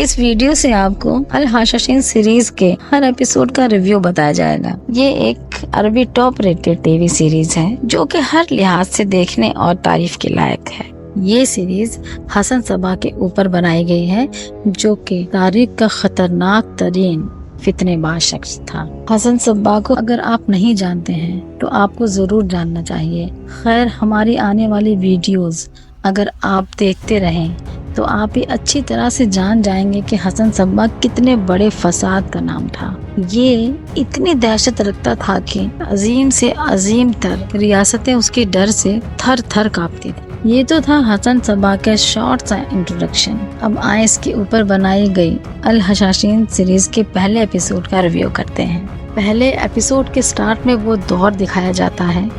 इस वीडियो से आपको अल हाशाशीन सीरीज के हर एपिसोड का रिव्यू बताया जाएगा। ये एक अरबी टॉप रेटेड टीवी सीरीज है जो कि हर लिहाज से देखने और तारीफ के लायक है। ये सीरीज हसन सबा के ऊपर बनाई गई है जो कि तारीख का खतरनाक तरीन फितनेबाज शख्स था। हसन सबा को अगर आप नहीं जानते हैं तो आपको जरूर जानना चाहिए। खैर, हमारी आने वाली वीडियोस अगर आप देखते रहें तो आप ही अच्छी तरह से जान जाएंगे कि हसन सबा कितने बड़े फसाद का नाम था। ये इतनी दहशत रखता था कि अजीम से अजीम तर रियासतें उसके डर से थर थर कांपती थी। ये तो था हसन सबा का शॉर्ट सा इंट्रोडक्शन। अब आए इसके ऊपर बनाई गई अल हाशाशीन सीरीज के पहले एपिसोड का रिव्यू करते हैं। पहले एपिसोड के स्टार्ट में वो दौर दिखाया जाता है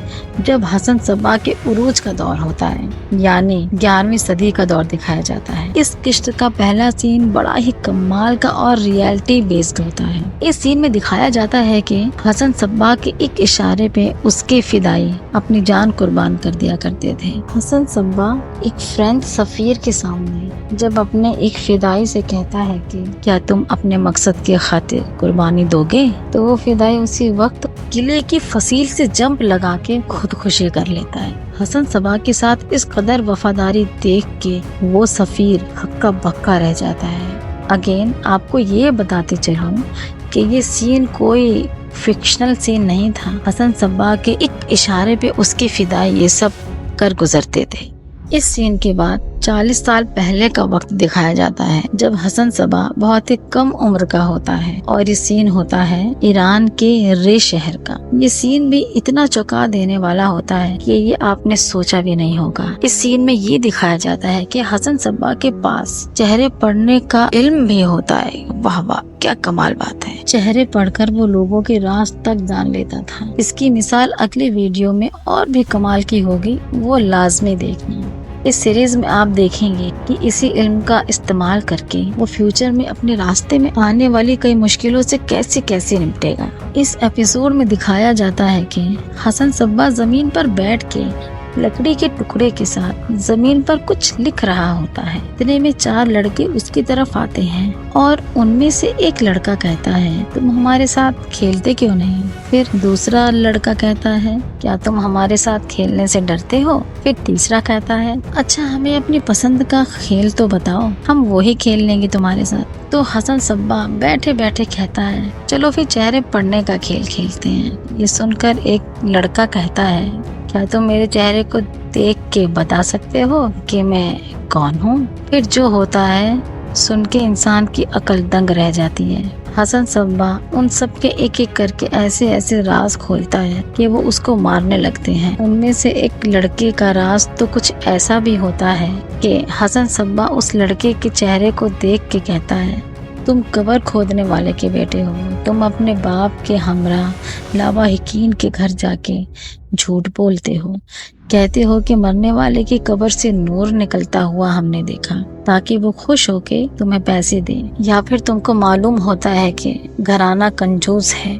जब हसन सबा के उरूज का दौर होता है, यानी 11वीं सदी का दौर दिखाया जाता है। इस किस्त का पहला सीन बड़ा ही कमाल का और रियलिटी बेस्ड होता है। इस सीन में दिखाया जाता है कि हसन सबा के एक इशारे पे उसके फिदाई अपनी जान कुर्बान कर दिया करते थे। हसन सबा एक फ्रेंच सफीर के सामने जब अपने एक फिदाई से कहता है कि क्या तुम अपने मकसद के खातिर कुर्बानी दोगे, तो वो फिदाई उसी वक्त किले की फसील से जंप लगा के खुदकुशी कर लेता है। हसन सबा के साथ इस कदर वफादारी देख के वो सफीर हक्का बक्का रह जाता है। अगेन आपको ये बताते चलूं कि ये सीन कोई फिक्शनल सीन नहीं था। हसन सबा के एक इशारे पे उसके फिदाई ये सब कर गुजरते थे। इस सीन के बाद 40 साल पहले का वक्त दिखाया जाता है जब हसन सबा बहुत ही कम उम्र का होता है और ये सीन होता है ईरान के रे शहर का। ये सीन भी इतना चौंका देने वाला होता है कि ये आपने सोचा भी नहीं होगा। इस सीन में ये दिखाया जाता है कि हसन सबा के पास चेहरे पढ़ने का इल्म भी होता है। वाह वाह, क्या कमाल बात है। चेहरे पढ़कर वो लोगों के राज तक जान लेता था। इसकी मिसाल अगले वीडियो में और भी कमाल की होगी, वो लाजमी देखना। इस सीरीज में आप देखेंगे कि इसी इल्म का इस्तेमाल करके वो फ्यूचर में अपने रास्ते में आने वाली कई मुश्किलों से कैसे कैसे निपटेगा। इस एपिसोड में दिखाया जाता है कि हसन सबा जमीन पर बैठ के लकड़ी के टुकड़े के साथ जमीन पर कुछ लिख रहा होता है। इतने में 4 लड़के उसकी तरफ आते हैं और उनमें से एक लड़का कहता है, तुम हमारे साथ खेलते क्यों नहीं? फिर दूसरा लड़का कहता है, क्या तुम हमारे साथ खेलने से डरते हो? फिर तीसरा कहता है, अच्छा हमें अपनी पसंद का खेल तो बताओ, हम वही खेल लेंगे तुम्हारे साथ। तो हसन सबा बैठे बैठे कहता है, चलो फिर चेहरे पढ़ने का खेल खेलते हैं। ये सुनकर एक लड़का कहता है, क्या तुम मेरे चेहरे को देख के बता सकते हो कि मैं कौन हूँ? फिर जो होता है सुन के इंसान की अकल दंग रह जाती है। हसन सबा उन सब के एक एक करके ऐसे ऐसे राज खोलता है कि वो उसको मारने लगते हैं। उनमें से एक लड़के का राज तो कुछ ऐसा भी होता है कि हसन सबा उस लड़के के चेहरे को देख के कहता है, तुम कब्र खोदने वाले के बेटे हो। तुम अपने बाप के हमरा लावाहिकीन के घर जाके झूठ बोलते हो। कहते हो कि मरने वाले की कब्र से नूर निकलता हुआ हमने देखा ताकि वो खुश होके तुम्हें पैसे दे। या फिर तुमको मालूम होता है कि घराना कंजूस है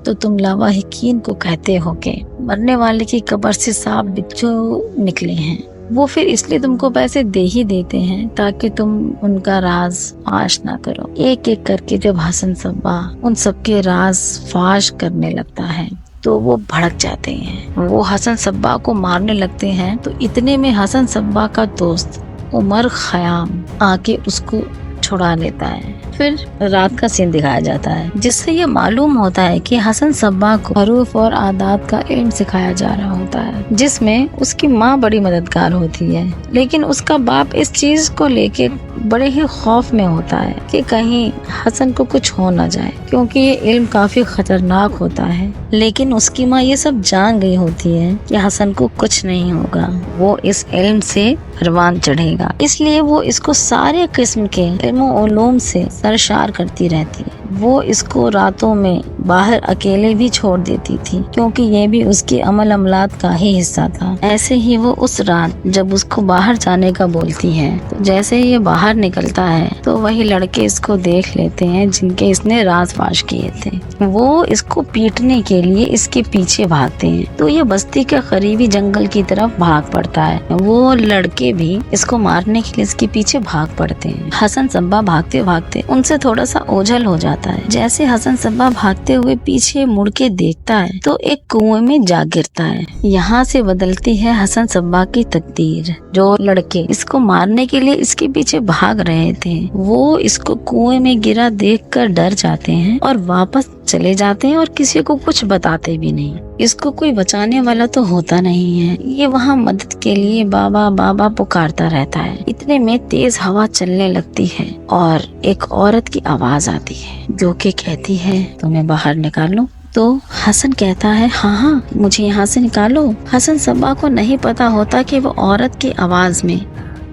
तो तुम लावाहिकीन को कहते हो कि मरने वाले की कब्र से सांप बिच्छू निकले हैं। वो फिर इसलिए तुमको पैसे दे ही देते हैं ताकि तुम उनका राज फाश ना करो। एक एक करके जब हसन सबा उन सबके राज फाश करने लगता है तो वो भड़क जाते हैं। वो हसन सबा को मारने लगते हैं तो इतने में हसन सबा का दोस्त उमर खयाम आके उसको छुड़ा लेता है। फिर रात का सीन दिखाया जाता है जिससे ये मालूम होता है कि हसन सबा को हरूफ और आदात का इल्म सिखाया जा रहा होता है, जिसमें उसकी माँ बड़ी मददगार होती है। लेकिन उसका बाप इस चीज को लेके बड़े ही खौफ में होता है कि कहीं हसन को कुछ हो ना जाए, क्योंकि ये इल्म काफी खतरनाक होता है। लेकिन उसकी माँ ये सब जान गई होती है कि हसन को कुछ नहीं होगा, वो इस इल्म से परवान चढ़ेगा। इसलिए वो इसको सारे किस्म के इल्म उलूम से सरशार करती रहती है। वो इसको रातों में बाहर अकेले भी छोड़ देती थी, क्योंकि ये भी उसके अमल अमलात का ही हिस्सा था। ऐसे ही वो उस रात जब उसको बाहर जाने का बोलती है, तो जैसे ही ये बाहर निकलता है तो वही लड़के इसको देख लेते हैं जिनके इसने राजफाश किए थे। वो इसको पीटने के लिए इसके पीछे भागते हैं, तो ये बस्ती के करीबी जंगल की तरफ भाग पड़ता है। वो लड़के भी इसको मारने के लिए इसके पीछे भाग पड़ते हैं। हसन सब्बा भागते भागते उनसे थोड़ा सा ओझल हो जाता है। जैसे हसन सब्बा भागते हुए पीछे मुड़ के देखता है तो एक कुएं में जा गिरता है। यहाँ से बदलती है हसन सब्बा की तकदीर। जो लड़के इसको मारने के लिए इसके पीछे भाग रहे थे, वो इसको कुएं में गिरा देखकर डर जाते हैं और वापस चले जाते हैं और किसी को कुछ बताते भी नहीं। इसको कोई बचाने वाला तो होता नहीं है। ये वहाँ मदद के लिए बाबा बाबा पुकारता रहता है। इतने में तेज हवा चलने लगती है और एक औरत की आवाज आती है जो कि कहती है, तुम्हें बाहर निकालूं? तो हसन कहता है, हाँ, मुझे यहाँ से निकालो। हसन सब्बा को नहीं पता होता कि वो औरत की आवाज में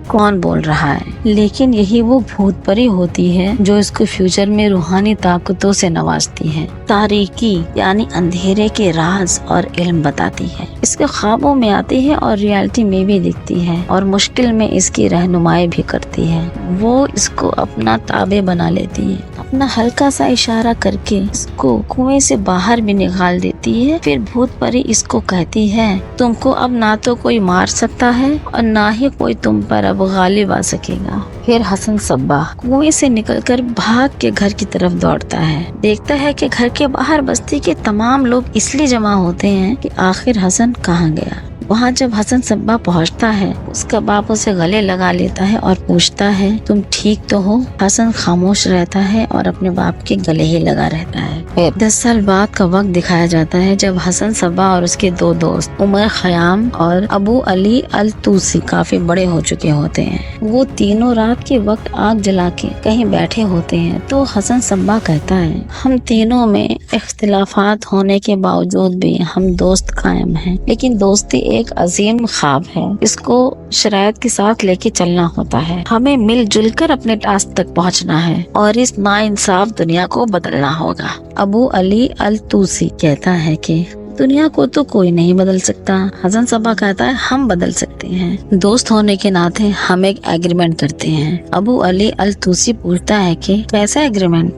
कौन बोल रहा है, लेकिन यही वो भूत परी होती है जो इसको फ्यूचर में रूहानी ताकतों से नवाजती है, तारीकी यानी अंधेरे के राज और इल्म बताती है। इसके ख्वाबों में आती है और रियलिटी में भी दिखती है और मुश्किल में इसकी रहनुमाई भी करती है। वो इसको अपना ताबे बना लेती है। अपना हल्का सा इशारा करके इसको कुएं से बाहर भी निकाल देती है। फिर भूत परी इसको कहती है, तुमको अब ना तो कोई मार सकता है और ना ही कोई तुम पर अब गालिब आ सकेगा। फिर हसन सब्बा कुएं से निकलकर भाग के घर की तरफ दौड़ता है। देखता है कि घर के बाहर बस्ती के तमाम लोग इसलिए जमा होते हैं कि आखिर हसन कहाँ गया। वहाँ जब हसन सब्बा पहुँचता है, उसका बाप उसे गले लगा लेता है और पूछता है, तुम ठीक तो हो? हसन खामोश रहता है और अपने बाप के गले ही लगा रहता है। फिर 10 साल बाद का वक्त दिखाया जाता है जब हसन सब्बा और उसके 2 दोस्त उमर खयाम और अबू अली अल तूसी काफी बड़े हो चुके होते हैं। वो तीनों रात के वक्त आग जला के कहीं बैठे होते हैं। तो हसन सब्बा कहता है, हम तीनों में इख्तिलाफात होने के बावजूद भी हम दोस्त कायम हैं, लेकिन दोस्ती एक अजीम ख्वाब है। इसको शरायत के साथ लेके चलना होता है। हमें मिलजुल कर अपने टास्क तक पहुंचना है और इस नाइंसाफ दुनिया को बदलना होगा। अबू अली अल तूसी कहता है कि दुनिया को तो कोई नहीं बदल सकता। हसन सब्बा कहता है, हम बदल सकते हैं। दोस्त होने के नाते हम एक एग्रीमेंट करते हैं। अबू अली अल तूसी पूछता है कि कैसा एग्रीमेंट?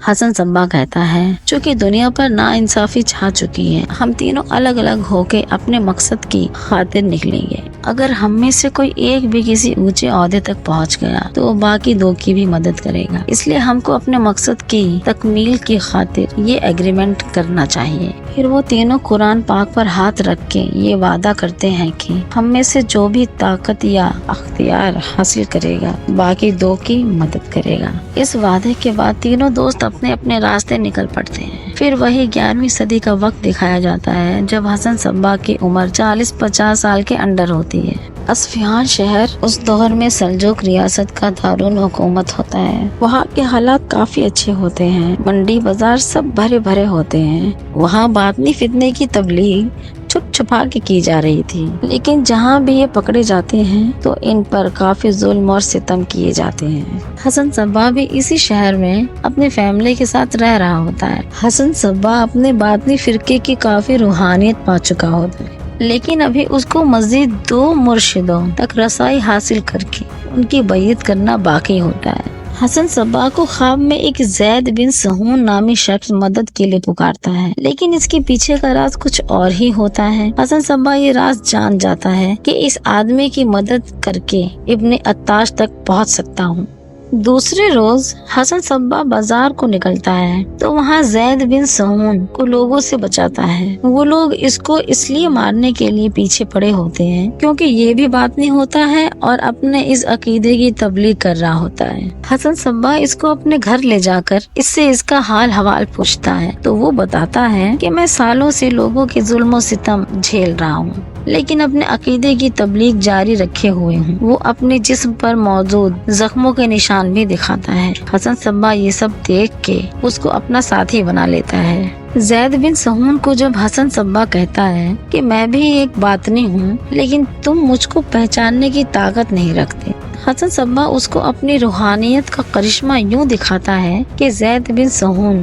हसन सब्बा कहता है, चूँकि दुनिया पर नाइंसाफी छा चुकी है, हम तीनों अलग अलग होके अपने मकसद की खातिर निकलेंगे। अगर हम में से कोई एक भी किसी ऊंचे ओहदे तक पहुंच गया तो वो बाकी 2 की भी मदद करेगा। इसलिए हमको अपने मकसद की तकमील की खातिर ये एग्रीमेंट करना चाहिए। फिर वो तीनों कुरान पाक पर हाथ रख के ये वादा करते हैं कि हम में से जो भी ताकत या अख्तियार हासिल करेगा, बाकी 2 की मदद करेगा। इस वादे के बाद तीनों दोस्त अपने अपने रास्ते निकल पड़ते हैं। फिर वही 11वीं सदी का वक्त दिखाया जाता है जब हसन सब्बा की उम्र 40-50 साल के अंडर होती है। अस्फिहान शहर उस दौर में सल्जुक रियासत का दारुल हुकूमत होता है। वहाँ के हालात काफी अच्छे होते हैं। मंडी बाजार सब भरे भरे होते हैं। वहाँ बातनी फितने की तबलीग छुप छुपा के की जा रही थी, लेकिन जहाँ भी ये पकड़े जाते हैं तो इन पर काफी जुल्म और सितम किए जाते हैं। हसन सब्बा भी इसी शहर में अपनी फैमिली के साथ रह रहा होता है। हसन सब्बा अपने बातनी फिरके की काफी रूहानियत पा चुका होता है, लेकिन अभी उसको मजीद 2 मुर्शिदों तक रसाई हासिल करके उनकी बैयत करना बाकी होता है। हसन सब्बा को ख्वाब में एक जैद बिन सहून नामी शख्स मदद के लिए पुकारता है, लेकिन इसके पीछे का राज कुछ और ही होता है। हसन सब्बा ये राज जान जाता है कि इस आदमी की मदद करके इब्ने अत्ताश तक पहुंच सकता हूँ। दूसरे रोज हसन सब्बा बाजार को निकलता है तो वहाँ जैद बिन सहून को लोगों से बचाता है। वो लोग इसको इसलिए मारने के लिए पीछे पड़े होते हैं क्योंकि ये भी बात नहीं होता है और अपने इस अकीदे की तबलीग कर रहा होता है। हसन सब्बा इसको अपने घर ले जाकर इससे इसका हाल हवाल पूछता है तो वो बताता है कि मैं सालों से लोगों के जुल्म सितम झेल रहा हूँ, लेकिन अपने अकीदे की तबलीग जारी रखे हुए हूँ। वो अपने जिस्म पर मौजूद जख्मों के निशान भी दिखाता है। हसन सब्बा ये सब देख के उसको अपना साथी बना लेता है। जैद बिन सहून को जब हसन सब्बा कहता है कि मैं भी एक बातनी हूँ, लेकिन तुम मुझको पहचानने की ताकत नहीं रखते, حسن صبا اس کو اپنی روحانیت کا کرشمہ یوں دکھاتا ہے کہ زید بن سہون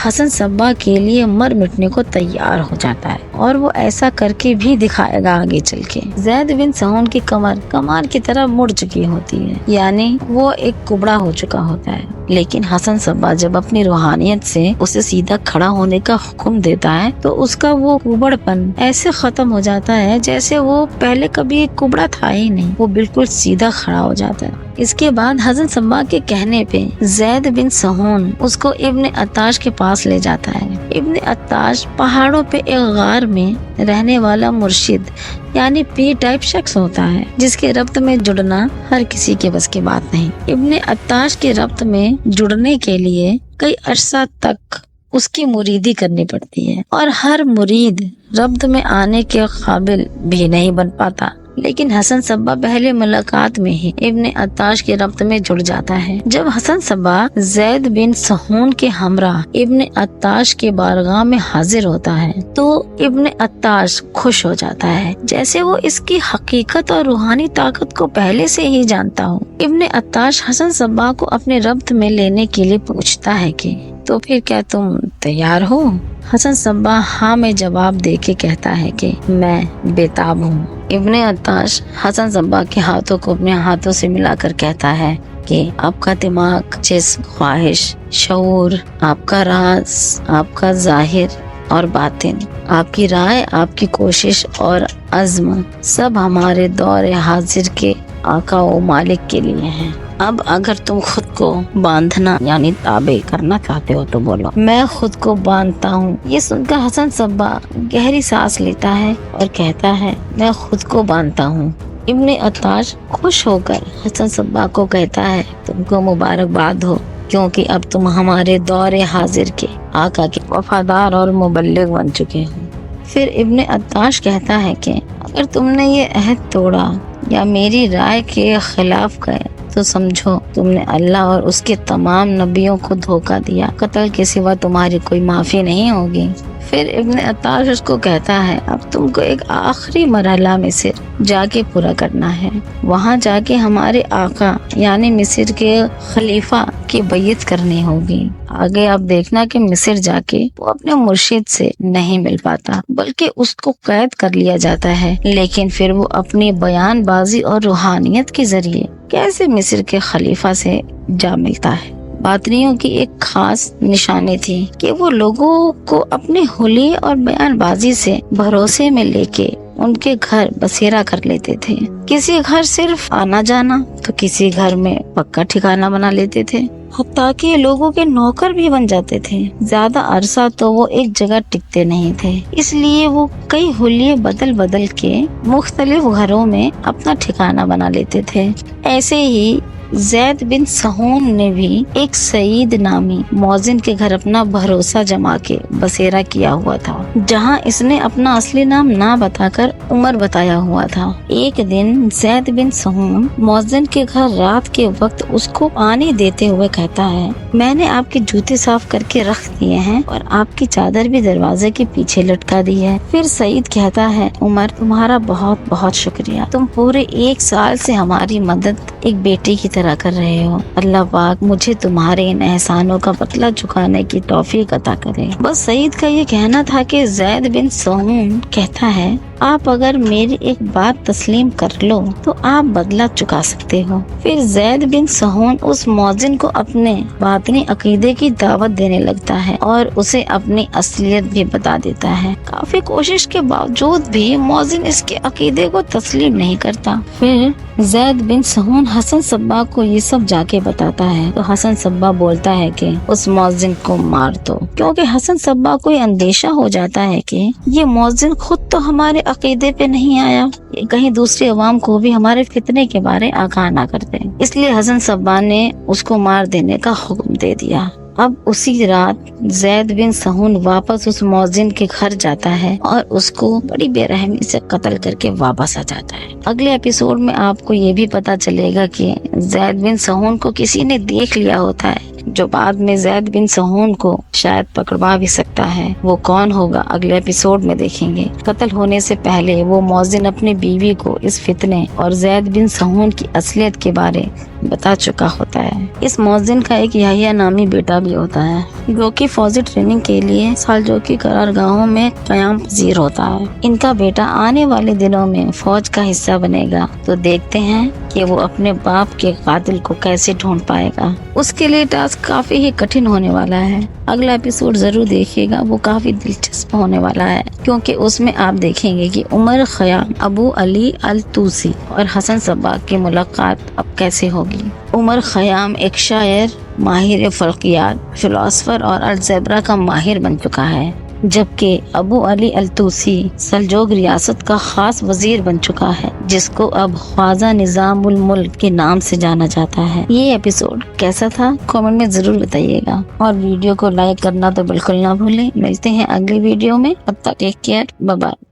حسن صبا کے لیے مر مٹنے کو تیار ہو جاتا ہے، اور وہ ایسا کر کے بھی دکھائے گا آگے چل کے۔ زید بن سہون کی کمر کمان کی طرح مڑ چکی ہوتی ہے، یعنی وہ ایک کبڑا ہو چکا ہوتا ہے، لیکن حسن صبا جب اپنی روحانیت سے اسے سیدھا کھڑا ہونے کا حکم دیتا ہے تو اس کا وہ کبڑ پن ایسے ختم ہو جاتا ہے جیسے وہ پہلے کبھی کبڑا تھا ہی نہیں، وہ بالکل سیدھا کھڑا ہو جاتا ہے۔ اس کے بعد حسن صبا کے کہنے پہ زید بن سہون اس کو ابن عطاش کے پاس لے جاتا ہے۔ ابن عطاش پہاڑوں پہ ایک غار میں رہنے والا مرشد یعنی پیر ٹائپ شخص ہوتا ہے، جس کے ربط میں جڑنا ہر کسی کے بس کی بات نہیں۔ ابن عطاش کے ربط میں جڑنے کے لیے کئی عرصہ تک اس کی مریدی کرنی پڑتی ہے، اور ہر مرید ربط میں آنے کے قابل بھی نہیں بن پاتا، لیکن حسن صبا پہلے ملاقات میں ہی ابن عطاش کے ربط میں جڑ جاتا ہے۔ جب حسن صبا زید بن سہون کے ہمراہ ابن عطاش کے بارگاہ میں حاضر ہوتا ہے تو ابن عطاش خوش ہو جاتا ہے، جیسے وہ اس کی حقیقت اور روحانی طاقت کو پہلے سے ہی جانتا ہو۔ ابن عطاش حسن صبا کو اپنے ربط میں لینے کے لیے پوچھتا ہے کہ تو پھر کیا تم تیار ہو؟ حسن صبا ہاں میں جواب دے کے کہتا ہے کہ میں بےتاب ہوں۔ ابن عطاش حسن صبا کے ہاتھوں کو اپنے ہاتھوں سے ملا کر کہتا ہے کہ آپ کا دماغ، جسم، خواہش، شعور، آپ کا راز، آپ کا ظاہر اور باطن، آپ کی رائے، آپ کی کوشش اور عزم سب ہمارے دور حاضر کے آقا و مالک کے لیے ہیں۔ اب اگر تم خود کو باندھنا یعنی تابع کرنا چاہتے ہو تو بولو، میں خود کو باندھتا ہوں۔ یہ سن کر حسن صبا گہری سانس لیتا ہے اور کہتا ہے میں خود کو باندھتا ہوں۔ ابن عطاش خوش ہو کر حسن صبا کو کہتا ہے تم کو مبارکباد ہو، کیونکہ اب تم ہمارے دور حاضر کے آقا کے وفادار اور مبلغ بن چکے ہو۔ پھر ابن عطاش کہتا ہے کہ اگر تم نے یہ عہد توڑا یا میری رائے کے خلاف گئے تو سمجھو تم نے اللہ اور اس کے تمام نبیوں کو دھوکہ دیا، قتل کے سوا تمہاری کوئی معافی نہیں ہوگی۔ پھر ابن عطاش اس کو کہتا ہے اب تم کو ایک آخری مرحلہ مصر جا کے پورا کرنا ہے، وہاں جا کے ہمارے آقا یعنی مصر کے خلیفہ کی بیعت کرنی ہوگی۔ آگے آپ دیکھنا کہ مصر جا کے وہ اپنے مرشد سے نہیں مل پاتا بلکہ اس کو قید کر لیا جاتا ہے، لیکن پھر وہ اپنی بیان بازی اور روحانیت کے ذریعے کیسے مصر کے خلیفہ سے جا ملتا ہے۔ باطنیوں کی ایک خاص نشانی تھی کہ وہ لوگوں کو اپنے حلیے اور بیان بازی سے بھروسے میں لے کے ان کے گھر بسیرا کر لیتے تھے۔ کسی گھر صرف آنا جانا تو کسی گھر میں پکا ٹھکانہ بنا لیتے تھے، حتیٰ کہ لوگوں کے نوکر بھی بن جاتے تھے۔ زیادہ عرصہ تو وہ ایک جگہ ٹکتے نہیں تھے، اس لیے وہ کئی حلیے بدل بدل کے مختلف گھروں میں اپنا ٹھکانہ بنا لیتے تھے۔ ایسے ہی زید بن سہون نے بھی ایک سعید نامی موذن کے گھر اپنا بھروسہ جما کے بسیرا کیا ہوا تھا، جہاں اس نے اپنا اصلی نام نہ بتا کر عمر بتایا ہوا تھا۔ ایک دن زید بن سہون موذن کے گھر رات کے وقت اس کو پانی دیتے ہوئے کہتا ہے میں نے آپ کے جوتے صاف کر کے رکھ دیے ہیں اور آپ کی چادر بھی دروازے کے پیچھے لٹکا دی ہے۔ پھر سعید کہتا ہے عمر تمہارا بہت بہت شکریہ، تم پورے 1 سال سے ہماری مدد ایک بیٹے کی طرح کر رہے ہو۔ اللہ پاک مجھے تمہارے ان احسانوں کا بدلہ چکانے کی توفیق عطا کرے۔ بس سعید کا یہ کہنا تھا کہ زید بن سہون کہتا ہے آپ اگر میری ایک بات تسلیم کر لو تو آپ بدلہ چکا سکتے ہو۔ پھر زید بن سہون اس موذن کو اپنے باطنی عقیدے کی دعوت دینے لگتا ہے اور اسے اپنی اصلیت بھی بتا دیتا ہے۔ کافی کوشش کے باوجود بھی موذن اس کے عقیدے کو تسلیم نہیں کرتا۔ پھر زید بن سہون حسن صبا کو یہ سب جا کے بتاتا ہے تو حسن صبا بولتا ہے کہ اس موذن کو مار دو، کیونکہ حسن صبا کو یہ اندیشہ ہو جاتا ہے کہ یہ موذن خود تو ہمارے عقیدے پہ نہیں آیا، یہ کہیں دوسری عوام کو بھی ہمارے فتنے کے بارے آگاہ نہ کر دے، اس لیے حسن صبا نے اس کو مار دینے کا حکم دے دیا۔ اب اسی رات زید بن سہون واپس اس موذن کے گھر جاتا ہے اور اس کو بڑی بے رحمی سے قتل کر کے واپس آ جاتا ہے۔ اگلے ایپیسوڈ میں آپ کو یہ بھی پتا چلے گا کہ زید بن سہون کو کسی نے دیکھ لیا ہوتا ہے، जो बाद में जैद बिन सहून को शायद पकड़वा भी सकता है। वो कौन होगा अगले एपिसोड में देखेंगे। कत्ल होने से पहले वो मौजिन अपनी बीवी को इस फितने और जैद बिन सहून की असलियत के बारे बता चुका होता है। इस मौजिन का एक याहिया नामी बेटा भी होता है जो कि फौजी ट्रेनिंग के लिए सालजोकी करारगाहों में क़याम पजीर होता है। इनका बेटा आने वाले दिनों में फौज का हिस्सा बनेगा, तो देखते हैं कि वो अपने बाप के कातिल को कैसे ढूंढ पाएगा। उसके लिए टास्क काफी ही कठिन होने वाला है। अगला एपिसोड जरूर देखिएगा, वो काफी दिलचस्प होने वाला है क्योंकि उसमें आप देखेंगे कि उमर खयाम, अबू अली अल तूसी और हसन सब्बाग की मुलाकात अब कैसे होगी। उमर खयाम एक शायर, माहिर फल्कियात, फिलोसफर और अलजेब्रा का माहिर बन चुका है, जबकि अबू अली अल तूसी सल्जोक रियासत का खास वजीर बन चुका है, जिसको अब ख्वाजा निजामुल मुल्क के नाम से जाना जाता है। ये एपिसोड कैसा था कमेंट में जरूर बताइएगा और वीडियो को लाइक करना तो बिल्कुल ना भूलें। मिलते हैं अगली वीडियो में, तब तक टेक केयर, बाय बाय।